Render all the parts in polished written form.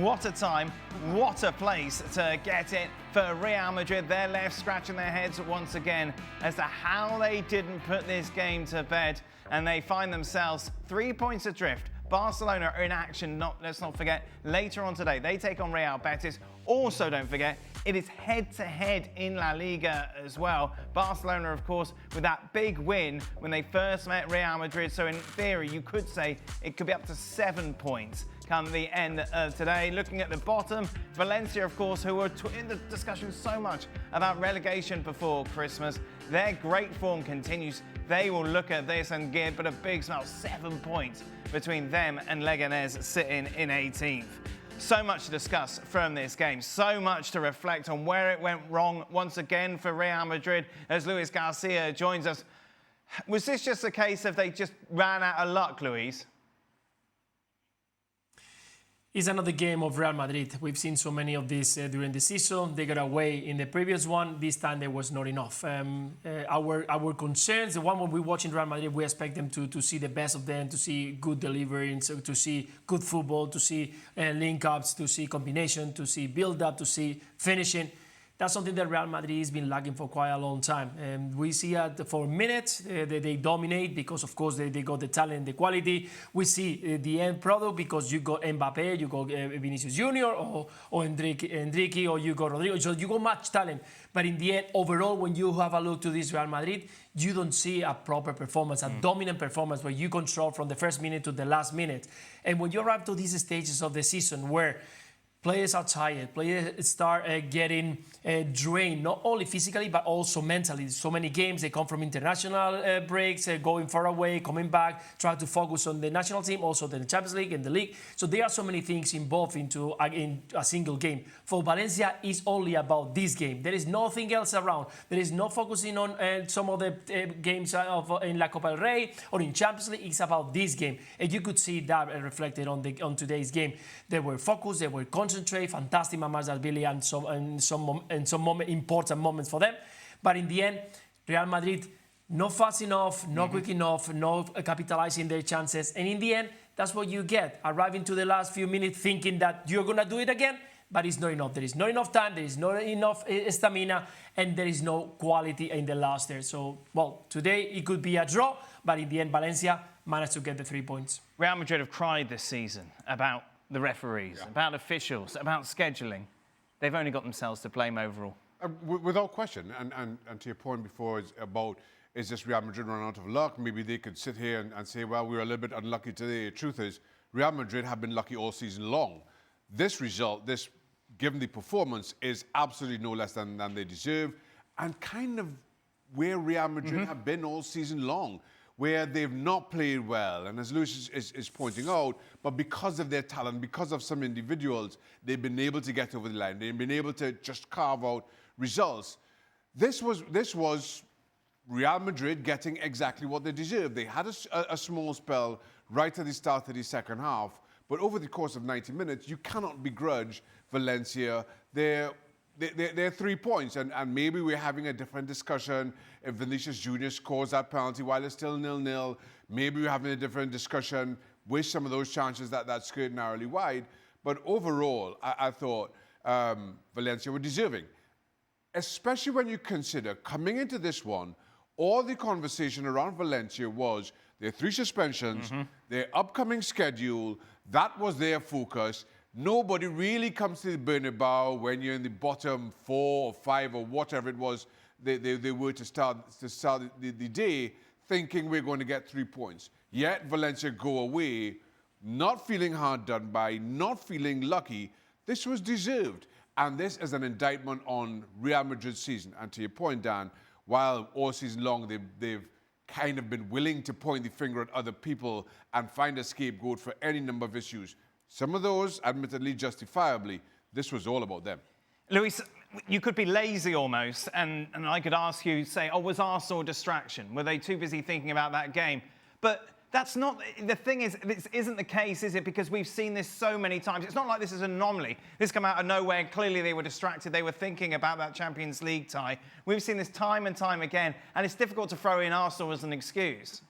What a time, what a place to get it for Real Madrid. They're left scratching their heads once again as to how they didn't put this game to bed, and they find themselves 3 points adrift. Barcelona are in action, let's not forget, later on today. They take on Real Betis. Also, don't forget, it is head-to-head in La Liga as well. Barcelona, of course, with that big win when they first met Real Madrid. So in theory, you could say it could be up to 7 points come the end of today. Looking at the bottom, Valencia, of course, who were in the discussion so much about relegation before Christmas. Their great form continues. They will look at this and give but a big smile. 7 points between them and Leganés sitting in 18th. So much to discuss from this game, so much to reflect on where it went wrong once again for Real Madrid as Luis Garcia joins us. Was this just a case of they just ran out of luck, Luis? It's another game of Real Madrid. We've seen so many of these during the season. They got away in the previous one. This time there was not enough. Our concerns, the one when we watch in Real Madrid, we expect them to see the best of them, to see good delivery, to see good football, to see link-ups, to see combination, to see build-up, to see finishing. That's something that Real Madrid has been lacking for quite a long time. We see for minutes they dominate because, of course, they got the talent, the quality. We see the end product because you got Mbappé, you got Vinicius Junior or Enrique, or you got Rodrigo. So you got much talent. But in the end, overall, when you have a look to this Real Madrid, you don't see a proper performance, a dominant performance where you control from the first minute to the last minute. And when you arrive to these stages of the season where players are tired. Players start getting drained, not only physically, but also mentally. So many games, they come from international breaks, going far away, coming back, try to focus on the national team, also the Champions League and the league. So there are so many things involved in a single game. For Valencia, it's only about this game. There is nothing else around. There is no focusing on some of the games in La Copa del Rey or in Champions League. It's about this game. And you could see that reflected on today's game. They were focused, they were concentrated, fantastic Mamardashvili and some important moments for them. But in the end, Real Madrid, not fast enough, not quick enough, not capitalizing their chances. And in the end, that's what you get. Arriving to the last few minutes thinking that you're going to do it again, but it's not enough. There is not enough time, there is not enough stamina, and there is no quality in the last there. So, well, today it could be a draw, but in the end, Valencia managed to get the 3 points. Real Madrid have cried this season about the referees, about officials, about scheduling. They've only got themselves to blame overall. Without question. And to your point before, is about, is this Real Madrid run out of luck? Maybe they could sit here and say, well, we were a little bit unlucky today. The truth is, Real Madrid have been lucky all season long. This result, given the performance, is absolutely no less than they deserve, and kind of where Real Madrid have been all season long, where they've not played well. And as Luis is pointing out, but because of their talent, because of some individuals, they've been able to get over the line. They've been able to just carve out results. This was Real Madrid getting exactly what they deserved. They had a small spell right at the start of the second half, but over the course of 90 minutes, you cannot begrudge Valencia their 3 points, and maybe we're having a different discussion if Vinicius Junior scores that penalty while it's still 0-0. Maybe we're having a different discussion with some of those chances that skirt narrowly wide. But overall, I thought Valencia were deserving, especially when you consider coming into this one, all the conversation around Valencia was their 3 suspensions, their upcoming schedule. That was their focus. Nobody really comes to the Bernabeu when you're in the bottom 4 or 5 or whatever it was they were to start the day, thinking we're going to get 3 points. Yet Valencia go away, not feeling hard done by, not feeling lucky. This was deserved. And this is an indictment on Real Madrid's season. And to your point, Dan, while all season long they've kind of been willing to point the finger at other people and find a scapegoat for any number of issues, some of those, admittedly, justifiably, this was all about them. Luis, you could be lazy almost, and I could ask you, say, oh, was Arsenal a distraction? Were they too busy thinking about that game? But that's not, the thing is, this isn't the case, is it? Because we've seen this so many times. It's not like this is an anomaly. This came out of nowhere. Clearly they were distracted. They were thinking about that Champions League tie. We've seen this time and time again, and it's difficult to throw in Arsenal as an excuse.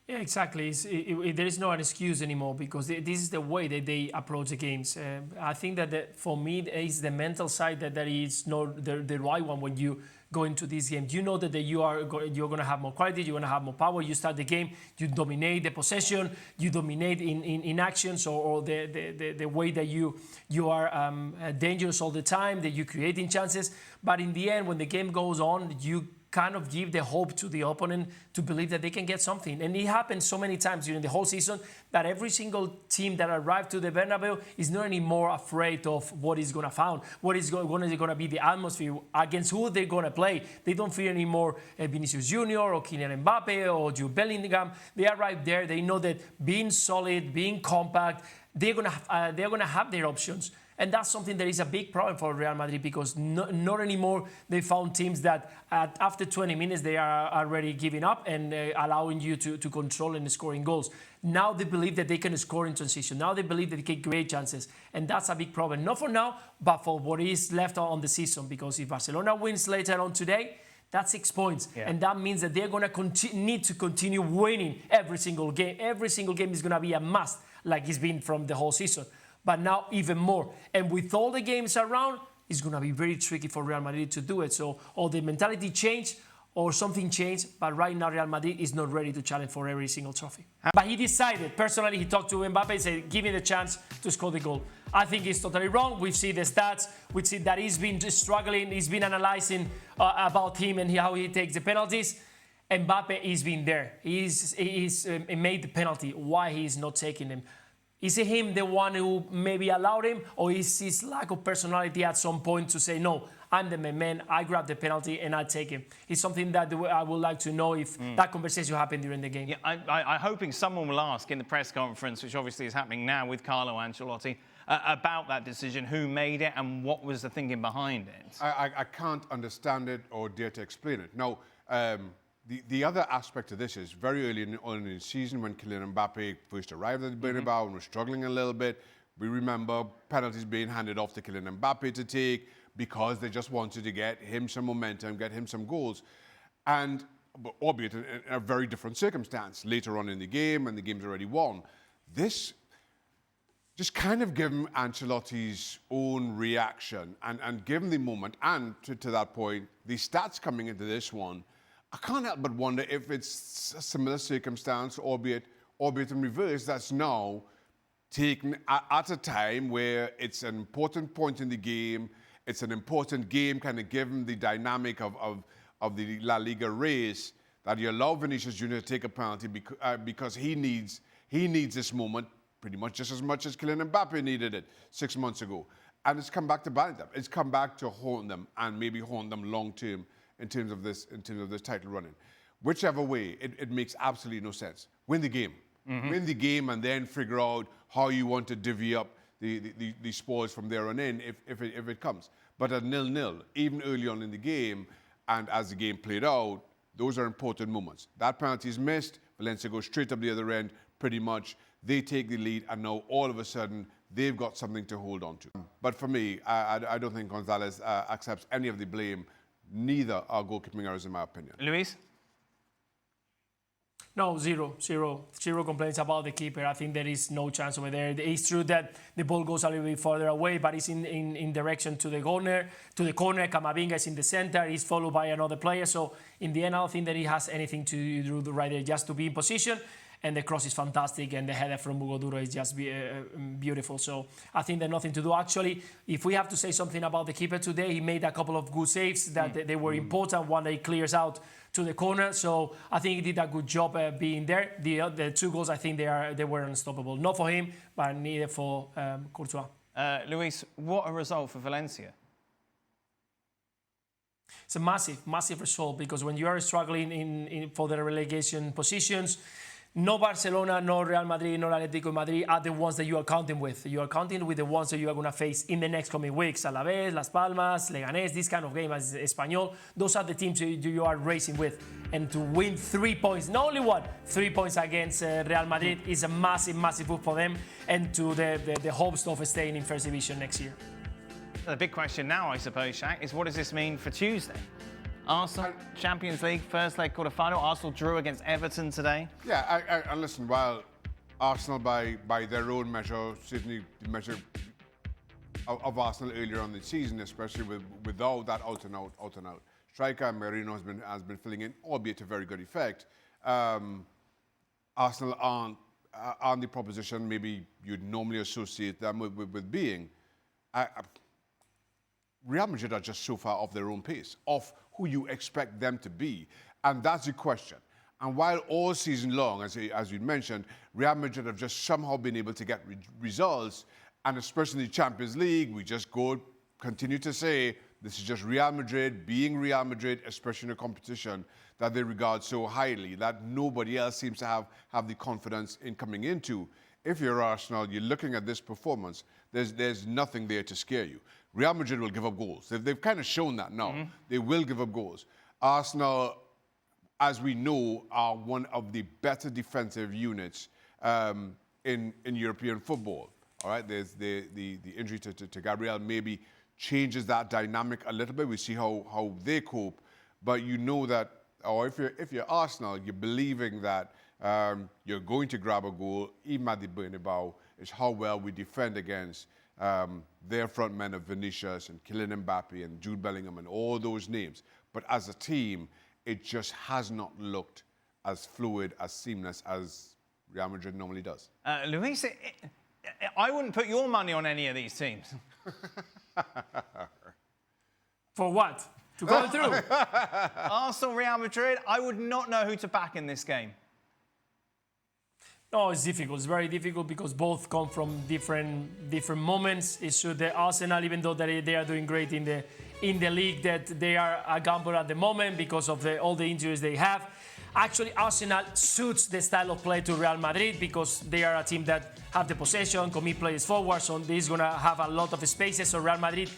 Yeah, exactly. There is no an excuse anymore because this is the way that they approach the games. I think that for me, it's the mental side that is not the right one when you go into this game. You know that you're going to have more quality, you're going to have more power. You start the game, you dominate the possession, you dominate in actions or the way that you are dangerous all the time, that you're creating chances. But in the end, when the game goes on, you kind of give the hope to the opponent to believe that they can get something. And it happens so many times during the whole season that every single team that arrived to the Bernabeu is not anymore afraid of what is going to find, what is going to be the atmosphere, against who they're going to play. They don't fear anymore Vinicius Jr. or Kylian Mbappe or Jude Bellingham. They arrive there. They know that being solid, being compact, they're going to have their options. And that's something that is a big problem for Real Madrid because not anymore they found teams that after 20 minutes they are already giving up and allowing you to control and scoring goals. Now they believe that they can score in transition. Now they believe that they can create chances. And that's a big problem. Not for now, but for what is left on the season. Because if Barcelona wins later on today, that's 6 points. Yeah. And that means that they're going to need to continue winning every single game. Every single game is going to be a must like it's been from the whole season. But now even more. And with all the games around, it's going to be very tricky for Real Madrid to do it. So, or the mentality changed or something changed, but right now Real Madrid is not ready to challenge for every single trophy. But he decided, personally, he talked to Mbappe and said, give me the chance to score the goal. I think he's totally wrong. We've seen the stats. We've seen that he's been struggling. He's been analyzing about him and how he takes the penalties. Mbappe has been there. He's made the penalty. Why he's not taking them? Is it him the one who maybe allowed him, or is his lack of personality at some point to say, no, I'm the main man, I grab the penalty and I take him? It's something that I would like to know if that conversation happened during the game. Yeah, I'm hoping someone will ask in the press conference, which obviously is happening now with Carlo Ancelotti, about that decision, who made it and what was the thinking behind it. I can't understand it or dare to explain it. Now, the other aspect of this is very early on in the season when Kylian Mbappe first arrived at the Bernabeu and was struggling a little bit. We remember penalties being handed off to Kylian Mbappe to take because they just wanted to get him some momentum, get him some goals. And albeit in a very different circumstance later on in the game and the game's already won. This just kind of given Ancelotti's own reaction and given the moment and to that point, the stats coming into this one, I can't help but wonder if it's a similar circumstance, albeit in reverse, that's now taken at a time where it's an important point in the game, it's an important game, kind of given the dynamic of the La Liga race, that you allow Vinicius Jr. to take a penalty because he needs this moment pretty much just as much as Kylian Mbappe needed it 6 months ago. And it's come back to bite them. It's come back to haunt them and maybe haunt them long term in terms of this title running. Whichever way, it makes absolutely no sense. Win the game. Win the game and then figure out how you want to divvy up the spoils from there on in if it comes. But at 0-0, even early on in the game, and as the game played out, those are important moments. That penalty is missed. Valencia goes straight up the other end, pretty much. They take the lead, and now all of a sudden, they've got something to hold on to. But for me, I don't think Gonzalez accepts any of the blame. Neither are goalkeeping errors, in my opinion. Luis? No, zero complaints about the keeper. I think there is no chance over there. It's true that the ball goes a little bit further away, but it's in direction to the corner. Camavinga is in the center. He's followed by another player. So in the end, I don't think that he has anything to do right there, just to be in position. And the cross is fantastic, and the header from Hugo Duro is just beautiful. So I think there's nothing to do. Actually, if we have to say something about the keeper today, he made a couple of good saves that they were important. One that he clears out to the corner. So I think he did a good job being there. The two goals, I think they were unstoppable. Not for him, but neither for Courtois. Luis, what a result for Valencia. It's a massive result, because when you are struggling for the relegation positions, no Barcelona, no Real Madrid, no Atlético Madrid are the ones that you are counting with. You are counting with the ones that you are going to face in the next coming weeks. Alavés, Las Palmas, Leganés, this kind of game as Espanyol. Those are the teams you are racing with. And to win 3 points, not only one, 3 points against Real Madrid is a massive move for them, and to the hopes of staying in First Division next year. The big question now, I suppose, Shaq, is what does this mean for Tuesday? Arsenal, Champions League, first leg quarter-final. Arsenal drew against Everton today. Yeah, and listen, while Arsenal, by their own measure, certainly the measure of Arsenal earlier on the season, especially without that out-and-out striker, Merino has been filling in, albeit to very good effect. Arsenal aren't the proposition maybe you'd normally associate them with being. Real Madrid are just so far off their own pace, off who you expect them to be. And that's the question. And while all season long, as you mentioned, Real Madrid have just somehow been able to get results, and especially in the Champions League, we just continue to say, this is just Real Madrid being Real Madrid, especially in a competition that they regard so highly, that nobody else seems to have the confidence in coming into. If you're Arsenal, you're looking at this performance, there's nothing there to scare you. Real Madrid will give up goals. They've kind of shown that now. Mm-hmm. They will give up goals. Arsenal, as we know, are one of the better defensive units in European football. All right, there's the injury to Gabriel maybe changes that dynamic a little bit. We see how they cope, but you know that, or if you're Arsenal, you're believing that you're going to grab a goal, even at the Bernabeu. It's how well we defend against their front men of Vinicius and Kylian Mbappe and Jude Bellingham and all those names. But as a team, it just has not looked as fluid, as seamless as Real Madrid normally does. Luis, I wouldn't put your money on any of these teams. For what? To go through? Arsenal, Real Madrid, I would not know who to back in this game. No, it's difficult. It's very difficult because both come from different moments. It's true that Arsenal, even though they are doing great in the league, that they are a gamble at the moment because of all the injuries they have. Actually, Arsenal suits the style of play to Real Madrid because they are a team that have the possession, commit players forward, so they're going to have a lot of spaces. So Real Madrid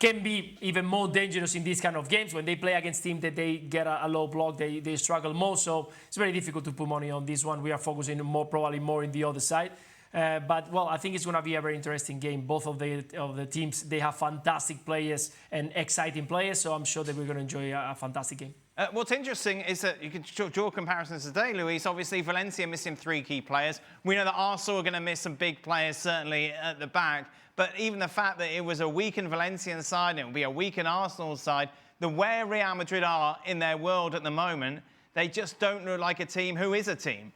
can be even more dangerous in these kind of games. When they play against teams that they get a low block, they struggle more. So it's very difficult to put money on this one. We are focusing probably more in the other side. But, well, I think it's going to be a very interesting game. Both of the teams, they have fantastic players and exciting players. So I'm sure that we're going to enjoy a fantastic game. What's interesting is that you can draw comparisons today, Luis. Obviously, Valencia missing 3 key players. We know that Arsenal are going to miss some big players, certainly at the back. But even the fact that it was a weakened Valencian side and it will be a weakened Arsenal side, where Real Madrid are in their world at the moment, they just don't look like a team who is a team.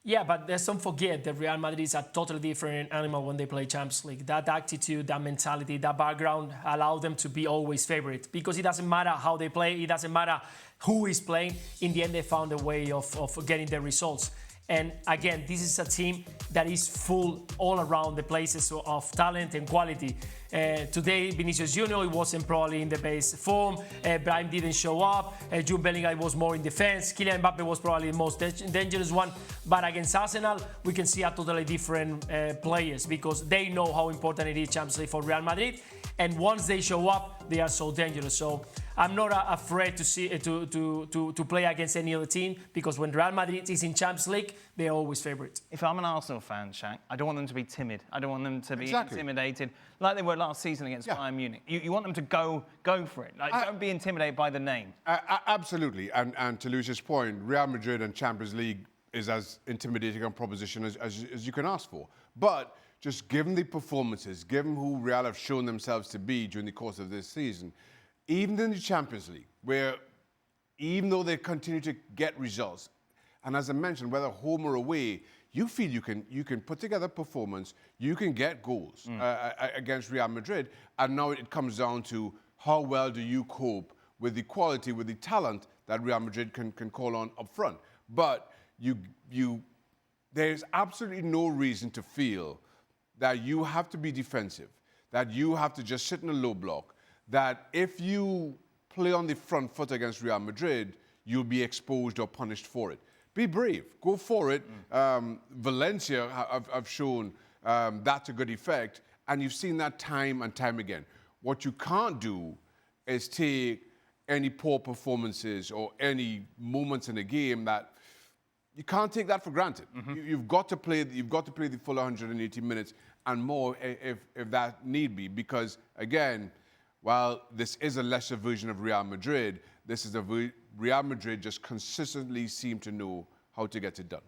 Yeah, but let's don't forget that Real Madrid is a totally different animal when they play Champions League. That attitude, that mentality, that background allow them to be always favorite because it doesn't matter how they play, it doesn't matter who is playing. In the end, they found a way of getting the results. And again, this is a team that is full all around the places of talent and quality. Today, Vinicius Junior wasn't probably in the best form. Brahim didn't show up. Jude Bellingham was more in defense. Kylian Mbappe was probably the most dangerous one. But against Arsenal, we can see a totally different players because they know how important it is Champions League for Real Madrid. And once they show up, they are so dangerous. So I'm not afraid to see to play against any other team because when Real Madrid is in Champions League, they're always favourites. If I'm an Arsenal fan, Shaq, I don't want them to be timid. I don't want them to be intimidated like they were last season against Bayern Munich. You want them to go for it. Don't be intimidated by the name. Absolutely. And to Luis's point, Real Madrid and Champions League is as intimidating a proposition as you can ask for. But just given the performances, given who Real have shown themselves to be during the course of this season, even in the Champions League, where even though they continue to get results, and as I mentioned, whether home or away, you feel you can put together performance, you can get goals against Real Madrid, and now it comes down to how well do you cope with the quality, with the talent that Real Madrid can call on up front. But there's absolutely no reason to feel that you have to be defensive, that you have to just sit in a low block, that if you play on the front foot against Real Madrid, you'll be exposed or punished for it. Be brave. Go for it. Valencia have shown that to good effect, and you've seen that time and time again. What you can't do is take any poor performances or any moments in a game that you can't take that for granted. You've got to play the full 180 minutes and more if that need be, because again, while this is a lesser version of Real Madrid, this is Real Madrid just consistently seem to know how to get it done.